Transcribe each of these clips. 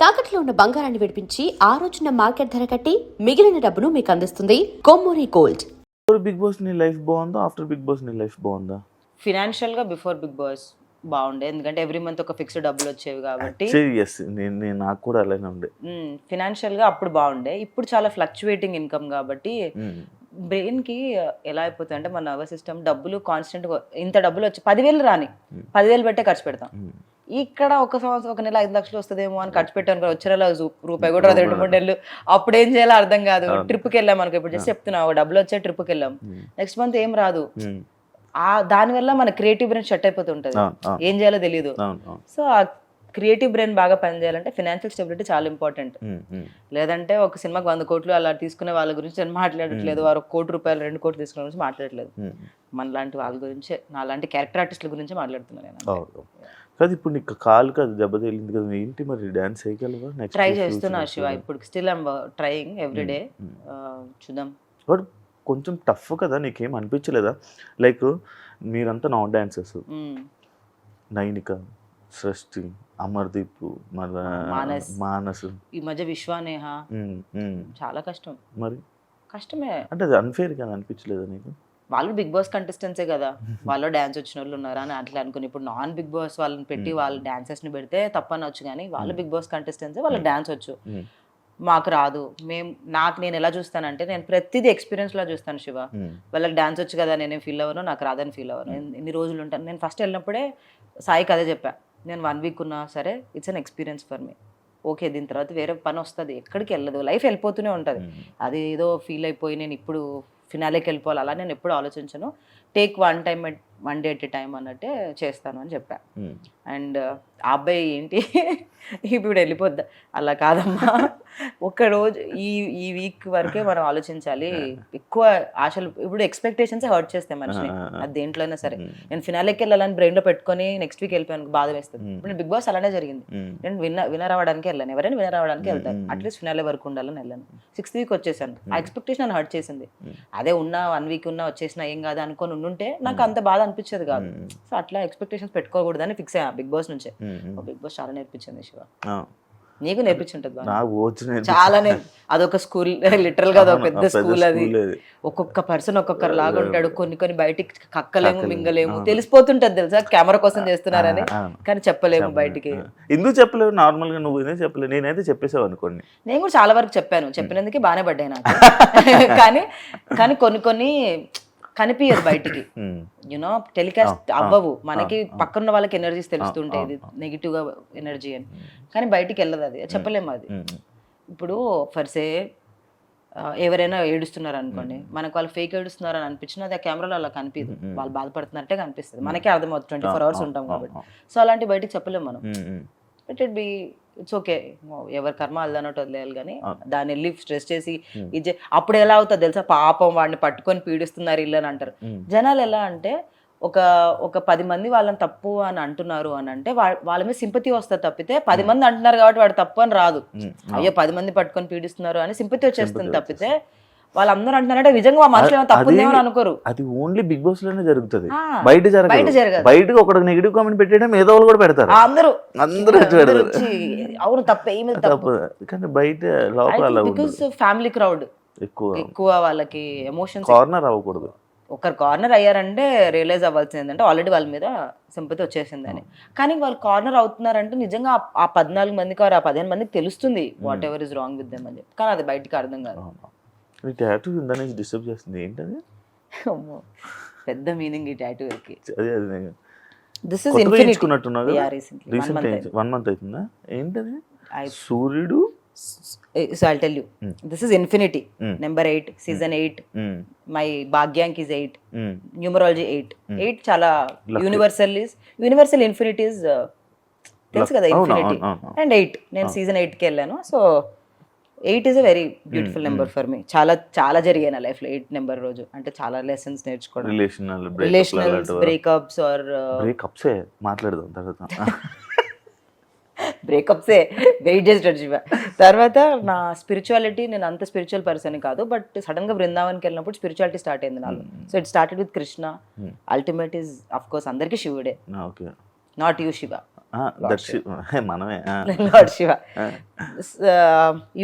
తాకట్లో ఉన్న బంగారాన్ని విడిపించి ఆ రోజున మార్కెట్ ధర కట్టి మిగిలిన డబ్బును మీకు అందిస్తుంది కొమ్మూరి గోల్డ్. బిగ్ బాస్ నీ లైఫ్ బాగుందా, ఆఫ్టర్ బిగ్ బాస్ నీ లైఫ్ బాగుందా? ఫినాన్షియల్ గా బిఫోర్ బిగ్ బాస్ బాగుండే, ఎందుకంటే ఎవ్రీ మంత్ ఒక ఫిక్స్డ్ డబ్బులు వచ్చేవి కాబట్టి. ఎస్, నేను నాకు కూడా అలానే ఉండే. ఫినాన్షియల్ గా అప్పుడు బాగుండే, ఇప్పుడు చాలా ఫ్లక్చువేటింగ్ ఇన్కమ్ కాబట్టి బ్రెయిన్ కి ఎలా అయిపోతుంది అంటే మన నర్వస్ సిస్టమ్ డబ్బులు కాన్స్టెంట్ ఇంత డబ్బులు వచ్చి 10,000 రాని 10,000 పెట్టే ఖర్చు పెడతాం. ఇక్కడ ఒక సంవత్సరం ఒక నెల 5 లక్షలు వస్తుందేమో అని ఖర్చు పెట్టాను, వచ్చే నెల రూపాయి కూడా 2-3 నెలలు అప్పుడు ఏం చేయాలో అర్థం కాదు. ట్రిప్కి వెళ్ళాం అనుకో, ఇప్పుడు జస్ట్ చెప్తున్నా డబ్బులు వచ్చే ట్రిప్కి వెళ్ళాం, నెక్స్ట్ మంత్ ఏం రాదు. దానివల్ల మన క్రియేటివ్ బ్రెయిన్ షట్ అయిపోతుంటది, ఏం చేయాలో తెలియదు. సో ఆ క్రియేటివ్ బ్రెయిన్ బాగా పనిచేయాలంటే ఫినాన్షియల్ స్టెబిలిటీ చాలా ఇంపార్టెంట్. లేదంటే ఒక సినిమాకి 100 కోట్లు అలా తీసుకునే వాళ్ళ గురించి నేను మాట్లాడట్లేదు, వారు 1 కోటి రూపాయలు 2 కోట్లు తీసుకునే గురించి మాట్లాడట్లేదు. మన లాంటి వాళ్ళ గురించి, నా లాంటి క్యారెక్టర్ ఆర్టిస్టుల గురించి మాట్లాడుతున్నాను నేను. కాదు, ఇప్పుడు నీకు కాలు కాదు దెబ్బ తగిలింది కదా, ఏంటి మరి డాన్స్ చేయగలవా? ట్రై చేస్తున్నా శివ, ఇప్పుడు స్టిల్ ఐమ్ ట్రయింగ్ ఎవ్రీడే. చూద్దాం. బట్ కొంచెం టఫ్ కదా, నీకేం అనిపించలేదా? లైక్ మీరంతా నాన్ డాన్సర్స్, నైనిక, సృష్టి, అమర్దీప్, మానస్, ఈ మధ్య విశ్వానేహ, చాలా కష్టం. మరి కష్టమే అంటే అది అన్ఫేర్ కదా అనిపించలేదా నీకు? వాళ్ళు బిగ్ బాస్ కంటెస్టెంట్సే కదా, వాళ్ళు డాన్స్ వచ్చిన వాళ్ళు ఉన్నారా అని అట్లా అనుకుని, ఇప్పుడు నాన్ బిగ్ బాస్ వాళ్ళని పెట్టి వాళ్ళు డాన్సర్స్ ని పెడితే తప్పనొచ్చు, కానీ వాళ్ళు బిగ్ బాస్ కంటెస్టెంట్సే, వాళ్ళకి డాన్స్ వచ్చు, మాకు రాదు. నేను ఎలా చూస్తానంటే, నేను ప్రతిదీ ఎక్స్పీరియన్స్ లా చూస్తాను శివ. వాళ్ళకి డాన్స్ వచ్చు కదా, నేనేం ఫీల్ అవ్వను, నాకు రాదని ఫీల్ అవ్వను. ఎన్ని రోజులు ఉంటాను. నేను ఫస్ట్ వెళ్ళినప్పుడే సాయికి అదే చెప్పా, నేను 1 వీక్ ఉన్నా సరే it's an experience for me. Okay, దీని తర్వాత వేరే పని వస్తుంది, ఎక్కడికి వెళ్ళదు, లైఫ్ వెళ్ళిపోతూనే ఉంటుంది. అది ఏదో ఫీల్ అయిపోయి నేను ఇప్పుడు ఫినాలేకి వెళ్ళిపోవాలి అలా నేను ఎప్పుడు ఆలోచించను. Take one day at a time అన్నట్టే చేస్తాను అని చెప్పా. అండ్ ఆ అబ్బాయి ఏంటి ఇప్పుడు వెళ్ళిపోద్దా, అలా కాదమ్మా, ఒక్కరోజు ఈ వీక్ వరకే మనం ఆలోచించాలి. ఎక్కువ ఆశలు, ఇప్పుడు ఎక్స్పెక్టేషన్స్ హర్ట్ చేస్తాయి మనిషిని, అది దేంట్లో అయినా సరే. నేను ఫినాలేకి వెళ్ళాలని బ్రెయిన్లో పెట్టుకొని నెక్స్ట్ వీక్ వెళ్ళిపోయాను, బాధ వేస్తుంది. ఇప్పుడు నేను బిగ్ బాస్ అలానే జరిగింది, నేను విన్నర్ అవ్వడానికి వెళ్ళాను, ఎవరైనా విన్నర్ అవ్వడానికి వెళ్తాను, అట్లీస్ట్ ఫినాలే వరకు ఉండాలని వెళ్ళాను. 6th వీక్ వచ్చేసాను, ఆ ఎక్స్పెక్టేషన్ నన్ను హర్ట్ చేసింది. అదే ఉన్నా 1 వీక్ ఉన్నా వచ్చేసినా ఏం కాదు అనుకొని ఉంటే నాకు అంత బాధ అనిపించేది కాదు. సో అట్లా ఎక్స్పెక్టేషన్స్ పెట్టుకోకూడదని ఫిక్స్ అయ్యా బిగ్ బాస్ నుంచే. బిగ్ బాస్ చాలా నేర్పించింది శివ, నీకు నేర్పించుంటది చాలా. అదొక స్కూల్, లిటరల్ గా అదొక పెద్ద స్కూల్. అది ఒక్కొక్క పర్సన్ ఒక్కొక్కరు లాగా ఉంటాడు. కొన్ని బయటికి కక్కలేము, మింగలేము, తెలిసిపోతుంటది తెలుసా కెమెరా కోసం చేస్తున్నారని, కానీ చెప్పలేము బయటికి. ఎందుకు చెప్పలేవు? నార్మల్ గా నువ్వు చెప్పలేవు, నేనైతే చెప్పేసావు అనుకోండి. నేను కూడా చాలా వరకు చెప్పాను, చెప్పినందుకే బాగానే పడ్డాయి నాకు. కానీ కొన్ని కనిపించదు బయటికి, యూనో టెలికాస్ట్ అవ్వవు మనకి. పక్కన వాళ్ళకి ఎనర్జీస్ తెలుస్తుంటాయి, ఇది నెగిటివ్ గా ఎనర్జీ అని, కానీ బయటికి వెళ్ళదు, అది చెప్పలేము. అది ఇప్పుడు ఫర్సే ఎవరైనా ఏడుస్తున్నారు అనుకోండి, మనకు వాళ్ళు ఫేక్ ఏడుస్తున్నారు అని అనిపించిన అది ఆ కెమెరాలో అలా కనిపించదు, వాళ్ళు బాధపడుతున్నట్టే కనిపిస్తుంది, మనకే అర్థమవుతుంది, 24 hours ఉంటాం కాబట్టి. సో అలాంటి బయటికి చెప్పలేము మనం. ఇట్స్ ఓకే, ఎవరి కర్మ అల్లనట్టు వదిలేయాలి, కానీ దాన్ని వెళ్ళి స్ట్రెస్ చేసి ఇది అప్పుడు ఎలా అవుతుంది తెలుసా, పాపం వాడిని పట్టుకొని పీడిస్తున్నారు ఇల్లు అని అంటారు జనాలు. ఎలా అంటే ఒక 10 మంది వాళ్ళని తప్పు అని అంటున్నారు అని అంటే వాళ్ళ మీద సింపతి వస్తుంది తప్పితే, 10 మంది అంటున్నారు కాబట్టి వాడు తప్పు అని రాదు. అయ్యో 10 మంది పట్టుకొని పీడిస్తున్నారు అని సింపతి వచ్చేస్తుంది తప్పితే, వాళ్ళందరూ అంటున్నారంటే నిజంగా మనుషులు ఏమో తప్పు ఉందేమో అనుకోరు. అది ఓన్లీ బిగ్ బాస్ లోనే జరుగుతుంది, బయట జరగదు. బయటకు ఒక నెగిటివ్ కామెంట్ పెట్టడం ఏదో వాళ్ళు కూడా పెడతారు, అందరూ అవును తప్ప ఏమి తప్పు. కానీ బయట లోపల బికాస్ ఫ్యామిలీ క్రౌడ్ ఎక్కువ, వాళ్ళకి ఎమోషన్స్ కార్నర్ అవ్వకూడదు. ఒకరు కార్నర్ అయ్యారంటే రియలైజ్ అవ్వాల్సింది ఏంటంటే ఆల్రెడీ వాళ్ళ మీద సింపతి వచ్చేసిందని. కానీ వాళ్ళు కార్నర్ అవుతున్నారంటే నిజంగా ఆ 14 మందికి ఆ 15 మందికి తెలుస్తుంది what ever is wrong with them అని చెప్పి, కానీ అది బయటికి అర్థం కాదు. టాటూ ఇందాక డిస్టర్బ్ చేస్తుంది ఏంటది? పెద్ద మీనింగ్ ఈ టాటూకి. This is infinity. Recent 1 month అవుతుందా ఏంటది? సూర్యుడు. So I'll tell you, this is infinity, number 8, season 8. My Bhagyank is 8, numerology 8. 8 చాలా universal infinity is తెలుసు కదా, infinity and 8. నేను season 8కి వెళ్ళాను. So 8 is a very beautiful number for me. చాలా జరిగాయి నా లైఫ్ లో 8 నెంబర్ రోజు. అంటే చాలా లెసన్స్ నేర్చుకోవడం, రిలేషనల్స్, బ్రేకప్స్ ఆర్ బ్రేకప్సే మాట్లాడదాం తర్వాత. బ్రేకప్సే వెయిట్ చేస్తాడు శివ. తర్వాత నా స్పిరిచువాలిటీ, నేను అంత స్పిరిచువల్ పర్సన్ కాదు, బట్ సడన్ గా బృందావన్కి వెళ్ళినప్పుడు స్పిరిచువాలిటీ స్టార్ట్ అయింది నాలో. So it started with Krishna, ultimate is of course అందరికీ శివుడే, నాట్ యూ శివ. మనమే lord Shiva.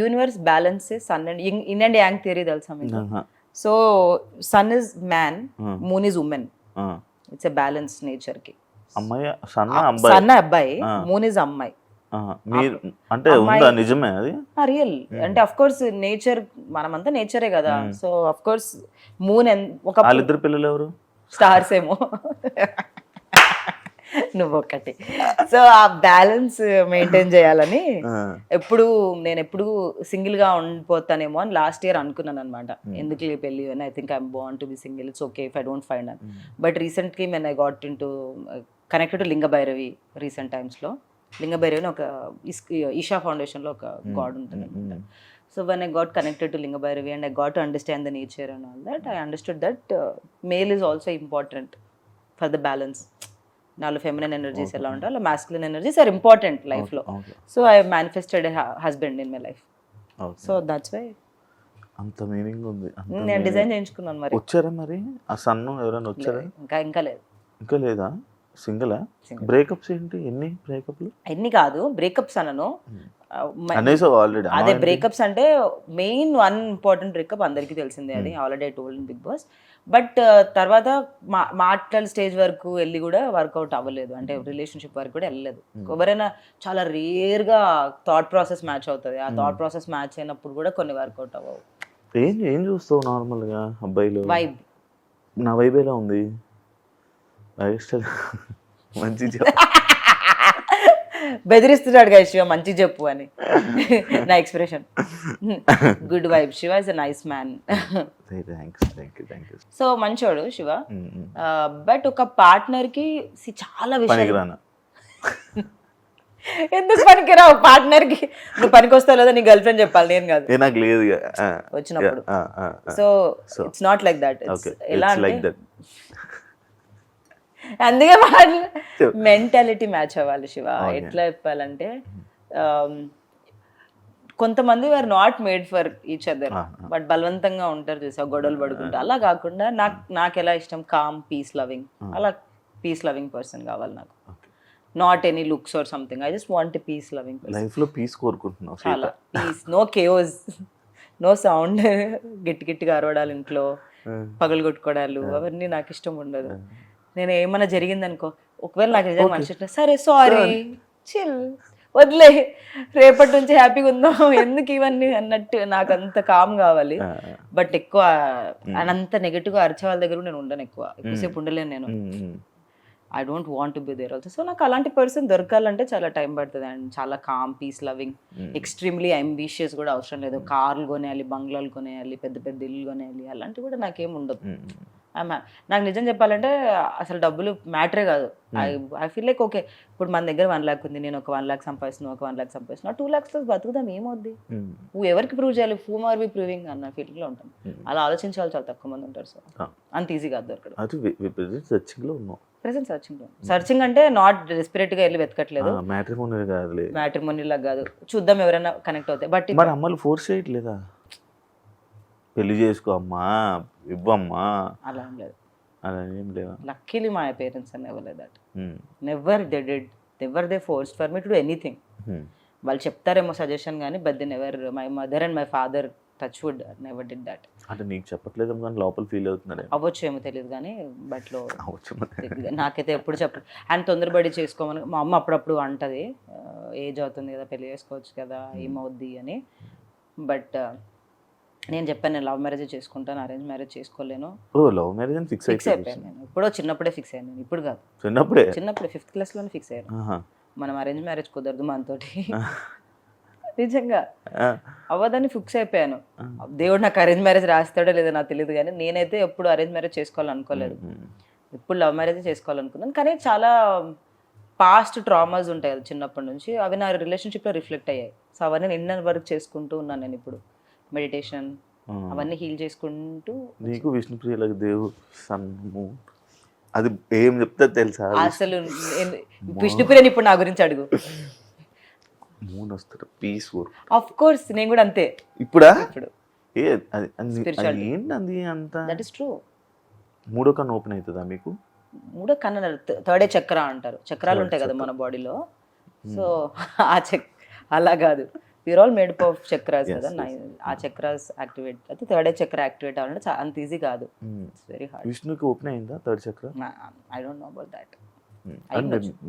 Universe balance sun and yin and yang theory తెలుసా మీకు? So sun is man, moon is women. It's a balance nature కి. అమ్మాయి సన్న అబ్బాయి, మూన్ ఇస్ అమ్మాయి. మీరు అంటే ఉందా నిజమే అది? రియల్ అంటే అఫ్ కోర్స్ నేచర్, మనమంతా నేచరే కదా. సో అఫ్ కోర్స్ మూన్ ఒక వాళ్ళిద్దరు పిల్లలు ఎవరు? స్టార్స్ ఏమో. నువ్వు ఒకటి. సో ఆ బ్యాలెన్స్ మెయింటైన్ చేయాలని నేను ఎప్పుడు సింగిల్ గా ఉండిపోతానేమో అని లాస్ట్ ఇయర్ అనుకున్నాను అనమాట. ఎందుకు పెళ్ళి అని. I think I'm born to be single, it's okay if I don't find అని. But recently when I got into connected to Linga Bhairavi recent times లో. లింగ భైరవి ఒక ఈషా ఫౌండేషన్ లో ఒక గాడ్ ఉంటుంది అనమాట. So when I got connected to Linga Bhairavi and I got to understand the nature and all that, I understood that male is also important for the balance. నాలో feminine energies ఎలా ఉంటాయి, అలా మాస్కులిన్ ఎనర్జీస్ ఆర్ ఇంపార్టెంట్ లైఫ్లో. So I manifested husband in my life. So that's why అంత meaning ఉంది. నేను design చేయించుకున్నాను. మరి వచ్చారా మరి ఆ సన్ను ఎవరైనా వచ్చారా? ఇంకా లేదు. ఇంకా లేదా? సింగిలా? బ్రేకప్స్ ఏంటి? ఎన్ని బ్రేకప్లు? ఎన్ని కాదు బ్రేకప్స్ అనను. ఆల్రెడీ అదే బ్రేకప్స్ అంటే మెయిన్ వన్ ఇంపార్టెంట్ బ్రేకప్ అందరికీ తెలిసిందే, అది already I told in Bigg Boss. But తర్వాత మాటల స్టేజ్ వరకు వెళ్ళి కూడా వర్కౌట్ అవ్వలేదు, అంటే రిలేషన్షిప్ వరకు కూడా వెళ్ళలేదు. ఎవరైనా చాలా రేర్గా థాట్ ప్రాసెస్ మ్యాచ్ అవుతుంది. ఆ థాట్ ప్రాసెస్ మ్యాచ్ అయినప్పుడు కూడా కొన్ని వర్కౌట్ అవ్వవు. ఏం చూస్తావు నార్మల్గా అబ్బాయిలు? వైబ్. నా వైబ్ ఎలా ఉంది? మంచి బెదిరిస్తున్నాడు కదా శివ, మంచి చెప్పు అని. నా expression good vibe. Shiva is a nice man. So మంచోడు శివ. బట్ ఒక పార్ట్నర్ కి చాలా విషయాలు. ఎందుకు పనికిరావు పార్ట్నర్ కి? నువ్వు పనికి వస్తావు లేదా నీ గర్ల్ ఫ్రెండ్ చెప్పాలి, నేను కాదు. నాకు లేదు వచ్చినప్పుడు. So it's not like that. ఎలా అంటే అందుకే మెంటాలిటీ మ్యాచ్ అవ్వాలి శివ. ఎట్లా చెప్పాలంటే కొంతమంది are not made for each other, but బలవంతంగా ఉంటారు చూసా, గొడవలు పడుకుంటా. అలా కాకుండా నాకు ఎలా ఇష్టం, కామ్ పీస్ లవింగ్, అలా పీస్ లవింగ్ పర్సన్ కావాలి నాకు. Not any looks or something, I just want peace loving person. Life లో పీస్ కోరుకుంటున్నావు? చాలా peace, no chaos, no sound, గట్టిగా అరవడాలు, ఇంట్లో పగలు కొట్టుకోవడాలు, అవన్నీ నాకు ఇష్టం ఉండదు. నేను ఏమన్నా జరిగిందనుకో, ఒకవేళ నాకు నిజంగా మనిషి సరే సారీ చిల్ వదిలే, రేపటి నుంచి హ్యాపీగా ఉందాం, ఎందుకు ఇవన్నీ అన్నట్టు నాకు అంత కామ్ కావాలి. బట్ ఎక్కువ అంత నెగటివ్గా అరిచే వాళ్ళ దగ్గర నేను ఉండను, ఎక్కువసేపు ఉండలేను నేను. I don't want to be there also. So నాకు అలాంటి పర్సన్ దొరకాలంటే చాలా టైం పడుతుంది. అండ్ చాలా calm peace loving, extremely ambitious కూడా అవసరం లేదు. కార్లు కొనేయాలి, బంగ్లాలు కొనేయాలి, పెద్ద పెద్ద ఇల్లు కొనేయాలి, అలాంటివి కూడా నాకేం ఉండదు. నాకు నిజం చెప్పాలంటే అసలు డబ్బులు మ్యాటరే కాదు. ఐ ఫీల్ లైక్ ఓకే, ఇప్పుడు మన దగ్గర 1 lakh ఉంది, నేను ఒక 1 lakh సంపాదిస్తున్నాను, ఒక 1 lakh సంపాదిస్తున్నా, 2 lakhs బతుకుదాం, ఏమవుద్ది? నువ్వు ఎవరికి ప్రూవ్ చేయాలి, హూమ్ ఆర్ వి ప్రూవింగ్ అన్న ఫీలింగ్లో ఉంటాను. అలా ఆలోచించే వాళ్ళు చాలా తక్కువ మంది ఉంటారు. సో అంత ఈజీ కాదు దొరకడం. ప్రెసెంట్ సర్చింగ్ అంటే నాట్ డెస్పరేట్ గా వెళ్ళి వెతకట్లేదు, మ్యాట్రిమోనీ లాగా కాదు, చూద్దాం ఎవరైనా కనెక్ట్ అవుతాయి. బట్ మరి అమ్మలు ఫోర్స్ చేయట్లేదా, పెళ్లి చేసుకో అమ్మా, ఇవ్వమ్మా? అలా ఏం లేదు, అలా ఏం లేదా. Luckily my parents are never like that. Never they did, never they forced for me to do anything. వాళ్ళు చెప్తారేమో సజెషన్ కానీ, but they never, my mother and my father touch wood never did that. అంటే నీకు చెప్పట్లేదు కానీ లోపల feel అవుతున్నాడు. అవ్వచ్చు ఏమో తెలియదు కానీ, బట్లో నాకైతే ఎప్పుడు చెప్పలేదు. అండ్ తొందరపడి చేసుకోమని మా అమ్మ అప్పుడప్పుడు అంటది, ఏజ్ అవుతుంది కదా, పెళ్లి చేసుకోవచ్చు కదా, ఏమవుద్ది అని. బట్ నేను చెప్పాను, నేను లవ్ మ్యారేజ్ చేసుకుంటాను, అరేంజ్ మ్యారేజ్ చేసుకోలేను. లవ్ మ్యారేజ్ ఫిక్స్ అయిపోయాను నేను. ఇప్పుడు చిన్నప్పుడే ఫిక్స్ అయ్యాను, ఇప్పుడు కాదు, చిన్నప్పుడే 5th class లోనే ఫిక్స్ అయ్యాను. మనం అరేంజ్ మ్యారేజ్ కుదరదు మనతోటి, నిజంగా అవ్వదని ఫిక్స్ అయిపోయాను. దేవుడు నాకు అరేంజ్ మ్యారేజ్ రాస్తాడో లేదో నాకు తెలియదు కానీ, నేనైతే ఎప్పుడు అరేంజ్ మ్యారేజ్ చేసుకోవాలనుకోలేదు, ఇప్పుడు లవ్ మ్యారేజ్ చేసుకోవాలనుకున్నాను. కానీ చాలా పాస్ట్ ట్రామాస్ ఉంటాయి కదా చిన్నప్పటి నుంచి, అవి నా రిలేషన్షిప్లో రిఫ్లెక్ట్ అయ్యాయి. సో అవన్నీ నిన్న వరకు చేసుకుంటూ ఉన్నాను నేను. ఇప్పుడు మెడిటేషన్ అవన్నీ హీల్ చేసుకుంటూ. నీకు విష్ణుప్రియలకు దేవుడు సన్ము అది ఏం చెప్తా తెలుసా? అసలు విష్ణుప్రియని ఇప్పుడు నా గురించి అడుగు, పీస్ ఆఫ్ కోర్స్ నేను కూడా అంతే. ఇప్పుడా? ఇప్పుడు ఏంటంది అంత? That is true. 3వ కన్ను ఓపెన్ అవుతుందా మీకు? 3వ కన్ను, 3rd చక్ర అంటారు. చక్రాలు ఉంటాయి కదా మన బాడీలో, సో ఆ అలా కాదు, we are all made up of chakras కదా. ఆ చక్రాస్ యాక్టివేట్ అయితే థర్డ్ ఐ చక్ర యాక్టివేట్ అవ్వాలంటే అంత ఈజీ కాదు, ఇట్స్ వెరీ హార్డ్. విష్ణుకి ఓపెన్ అయిందా third chakra? I don't know about that.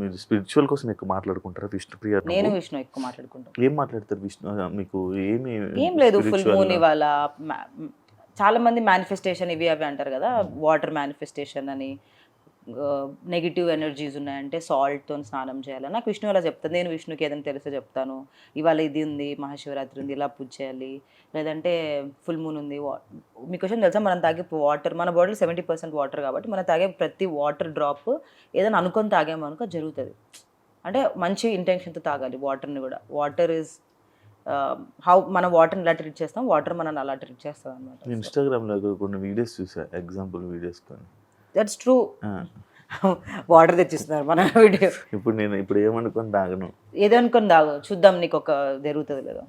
మీరు స్పిరిచువల్ కోసం ఎక్కువ మాట్లాడుకుంటారా విష్ణు ప్రియ? నేను విష్ణు ఎక్కువ మాట్లాడుకుంటాం. ఏం మాట్లాడతారు విష్ణు? మీకు ఏం లేదు, ఫుల్ మూన్ ఇవాళ చాలా మంది మేనిఫెస్టేషన్ ఇవి అవి అంటారు కదా, వాటర్ మేనిఫెస్టేషన్ అని, నెగిటివ్ ఎనర్జీస్ ఉన్నాయంటే సాల్ట్తో స్నానం చేయాలి. నాకు విష్ణు అలా చెప్తాను, నేను విష్ణుకి ఏదైనా తెలిస్తే చెప్తాను, ఇవాళ ఇది ఉంది, మహాశివరాత్రి ఉంది, ఇలా పూజ చేయాలి, లేదంటే ఫుల్ మూన్ ఉంది. మీకు క్వశ్చన్ తెలుసా, మనం తాగే వాటర్, మన బాడీలో 70% వాటర్ కాబట్టి మనం తాగే ప్రతి వాటర్ డ్రాప్ ఏదైనా అనుకొని తాగామనుకో జరుగుతుంది. అంటే మంచి ఇంటెన్షన్తో తాగాలి వాటర్ని కూడా. వాటర్ ఈజ్ హౌ మనం వాటర్ని ఎలా ట్రీట్ చేస్తాం, వాటర్ మనం అలా ట్రీట్ చేస్తాం అనమాట. ఇన్స్టాగ్రామ్లో కొన్ని వీడియోస్ చూసా, ఎగ్జాంపుల్ వీడియోస్ కానీ. That's true. వాటర్ తెచ్చిస్తున్నారు మన వీడియో. ఇప్పుడు ఏమనుకొని తాగను, ఏదో అనుకొని తాగు, చూద్దాం నీకు ఒక జరుగుతుంది లేదా.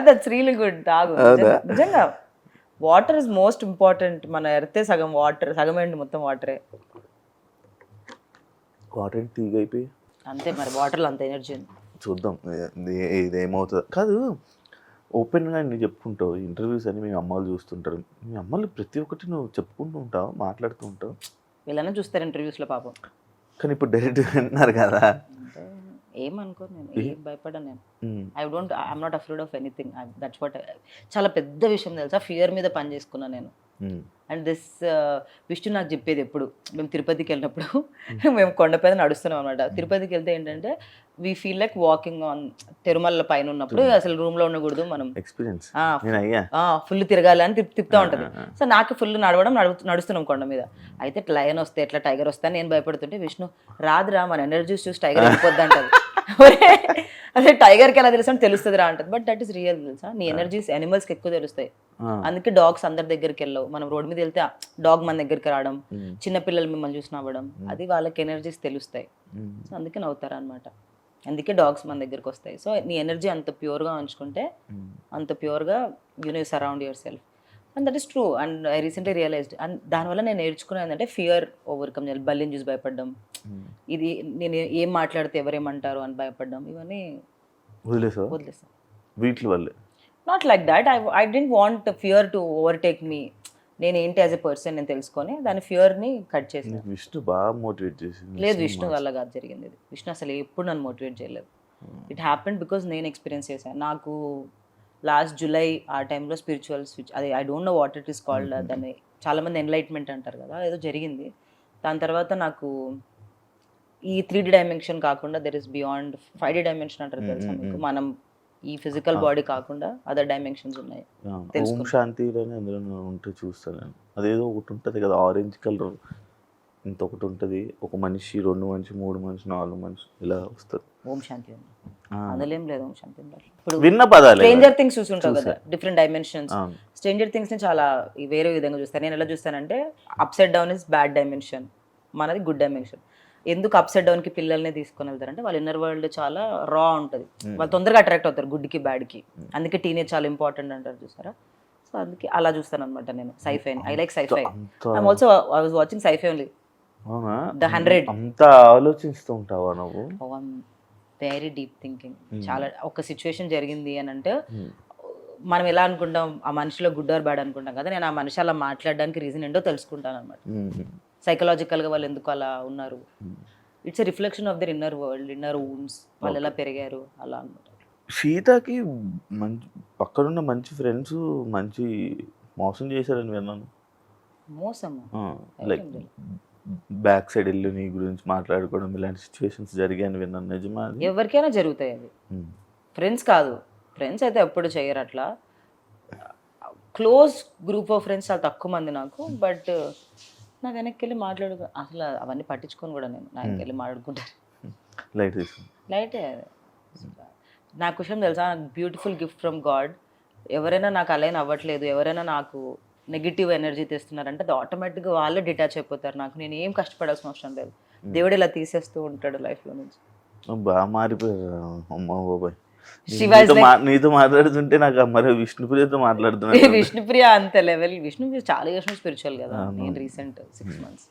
That's really good. తాగు నిజంగా. Water is most important. మన ఎర్తే సగం వాటర్, సగం ఏంటి మొత్తం వాటరే. వాటర్ తీగ అయిపోయి అంతే మరి, వాటర్లో అంత ఎనర్జీ ఉంది. చూద్దాం ఇది ఏమవుతుంది. కాదు, ఓపెన్గా నువ్వు చెప్పుకుంటావు ఇంటర్వ్యూస్ అని, మీ అమ్మాయిలు చూస్తుంటారు. మీ అమ్మాయిలు ప్రతి ఒక్కటి నువ్వు చెప్పుకుంటూ ఉంటావు, మాట్లాడుతూ ఉంటావు. వీళ్ళనే చూస్తారు ఇంటర్వ్యూస్లో పాపం. కానీ ఇప్పుడు డైరెక్ట్ వింటున్నారు కదా. ఏమనుకో, నేను ఏం భయపడా. నేను I'm not afraid of anything. That's what. చాలా పెద్ద విషయం తెలుసా, ఫియర్ మీద పని చేసుకున్నా నేను. అండ్ దిస్ విష్ణు నాకు చెప్పేది ఎప్పుడు, మేము తిరుపతికి వెళ్ళినప్పుడు మేము కొండపైన నడుస్తున్నాం అనమాట. తిరుపతికి వెళ్తే ఏంటంటే we feel like walking on Tirumala పైన ఉన్నప్పుడు అసలు రూమ్ లో ఉండకూడదు, మనం ఎక్స్పీరియన్స్ ఫుల్ తిరగాలి అని తిప్పుతా ఉంటది. సో నాకు ఫుల్ నడుస్తున్నాం కొండ మీద. అయితే లయన్ వస్తే ఎట్లా, టైగర్ వస్తే నేను భయపడుతుంటే విష్ణు రాదురా, మన ఎనర్జీస్ చూసి టైగర్ వెళ్ళిపోద్ది అంటది. అదే టైగర్కి ఎలా తెలుసు అంటే తెలుస్తుంది రా అంటది. బట్ దట్ ఈస్ రియల్ తెలుసా, నీ ఎనర్జీస్ యానిమల్స్కి ఎక్కువ తెలుస్తాయి. అందుకే డాగ్స్ అందరి దగ్గరికి వెళ్ళవు. మనం రోడ్ మీద వెళ్తే డాగ్ మన దగ్గరికి రావడం, చిన్న పిల్లలు మిమ్మల్ని చూసి నవ్వడం, అది వాళ్ళకి ఎనర్జీస్ తెలుస్తాయి. సో అందుకే నవ్వుతారు అనమాట. అందుకే డాగ్స్ మన దగ్గరికి వస్తాయి. సో నీ ఎనర్జీ అంత ప్యూర్గా ఉంచుకుంటే, అంత ప్యూర్గా you surround yourself. And that is true. And I recently realised. And దానివల్ల నేను నేర్చుకునేది ఏంటంటే ఫియర్ ఓవర్కమ్ చేయాలి. బల్లిని చూసి భయపడడం, ఇది నేను ఏం మాట్లాడితే ఎవరేమంటారు అని భయపడడం, ఇవన్నీ వదిలేస్తాను వీటి వల్లే. Not like that. I don't want fear to overtake me. నేను ఏంటి యాజ్ ఎ పర్సన్ నేను తెలుసుకొని దాని ఫియర్ని కట్ చేసాను. విష్ణు బాగా మోటివేట్ చేసింది. లేదు, విష్ణు వల్ల కాదు జరిగింది ఇది. విష్ణు అసలు ఎప్పుడు నన్ను మోటివేట్ చేయలేదు. ఇట్ హ్యాపెండ్ బికాజ్ నేను ఎక్స్పీరియన్స్ చేశాను. నాకు లాస్ట్ జూలై ఆ టైంలో స్పిరిచువల్ స్విచ్, అది I don't know what it is called, దాన్ని చాలామంది ఎన్లైట్మెంట్ అంటారు కదా, ఏదో జరిగింది. దాని తర్వాత నాకు ఈ 3D డైమెన్షన్ కాకుండా there is beyond 5D dimension అంటారు తెలుసా మీకు. మనం ఈ ఫిజికల్ బాడీ కాకుండా అదర్ డైమెన్షన్స్ ఉన్నాయి. ఓం శాంతిలోనే అందులో ఉంటే చూస్తాను నేను. అదేదో ఒకటి ఉంటుంది కదా, ఆరెంజ్ కలర్ ఇంత ఒకటి ఉంటుంది, ఒక మనిషి, 2 మనిషి, 3 మనిషి, 4 మనిషి ఇలా వస్తుంది. ఓం శాంతి అందులో ఏం లేదు. ఓం శాంతి ఇప్పుడు విన్న పదాలు. స్ట్రేంజర్ థింగ్స్ చూస్తుంటావు కదా, డిఫరెంట్ డైమెన్షన్స్. స్ట్రేంజర్ థింగ్స్ ని చాలా వేరే విధంగా చూస్తాను. నేను ఎలా చూస్తానంటే upside down is bad dimension, మనది గుడ్ డైమెన్షన్. ఎందుకు అప్సైడ్ డౌన్ కి పిల్లల్ని తీసుకొని వెళ్తారంటే వాళ్ళ ఇన్నర్ వరల్డ్ చాలా రా ఉంటుంది, వాళ్ళు తొందరగా అట్రాక్ట్ అవుతారు గుడ్కి బ్యాడ్కి. అందుకే టీనేజ్ చాలా ఇంపార్టెంట్ అంటారు చూసారా. సో అందుకే అలా చూస్తాను అనమాట నేను sci-fi. I like sci-fi. I'm also I was watching sci-fi only. The 100. అంత ఆలోచిస్తూ ఉంటావా నువ్వు? Very deep thinking. చాలా ఒక సిచ్యువేషన్ జరిగింది అని అంటే మనం ఎలా అనుకుంటాం, ఆ మనిషిలో గుడ్ ఆర్ బ్యాడ్ అనుకుంటాం కదా, నేను ఆ మనిషి అలా మాట్లాడడానికి రీజన్ ఏంటో తెలుసుకుంటాను అనమాట. సైకలాజికల్గా వాళ్ళు ఎందుకు అలా ఉన్నారు, it's a reflection of their inner world, inner wounds, వాళ్ళు ఎలా పెరిగారు అలా అనమాట. సీతకి మంచి పక్కనున్న మంచి ఫ్రెండ్స్ మంచి మోసం చేశారని విన్నాను. మోసమా? లైక్ బ్యాక్ సైడ్ వెళ్ళి నీ గురించి మాట్లాడుకోవడం, ఇలాంటి సిచ్యువేషన్స్ జరిగాయని విన్నాను. నిజమా? ఎవరికైనా జరుగుతాయి అది. ఫ్రెండ్స్ కాదు, ఫ్రెండ్స్ అయితే ఎప్పుడు చేయరు అట్లా. క్లోజ్ గ్రూప్ ఆఫ్ ఫ్రెండ్స్ చాలా తక్కువ మంది నాకు. బట్ నా వెనక్కి వెళ్ళి అసలు అవన్నీ పట్టించుకొని కూడా నేను నా వెనక్కి వెళ్ళి మాట్లాడుకుంటాను. లైటే. నా క్వశ్చన్ తెలుసా, బ్యూటిఫుల్ గిఫ్ట్ ఫ్రమ్ గాడ్. ఎవరైనా నాకు అలైన్ అవ్వట్లేదు, ఎవరైనా నాకు నెగిటివ్ ఎనర్జీ తెస్తున్నారంటే అది ఆటోమేటిక్గా వాళ్ళే డిటాచ్ అయిపోతారు. నాకు నేను ఏం కష్టపడాల్సిన అవసరం లేదు. దేవుడు ఇలా తీసేస్తూ ఉంటాడు లైఫ్లో నుంచి. బాగా మారిపోయారు అమ్మ బాబాయ్. నీతో మాట్లాడుతుంటే నాకు మరి విష్ణుప్రియతో మాట్లాడుతున్నా. విష్ణుప్రియ అంత లెవెల్. విష్ణుప్రియ చాలా స్పిరిచువల్ కదా. నేను రీసెంట్ 6 months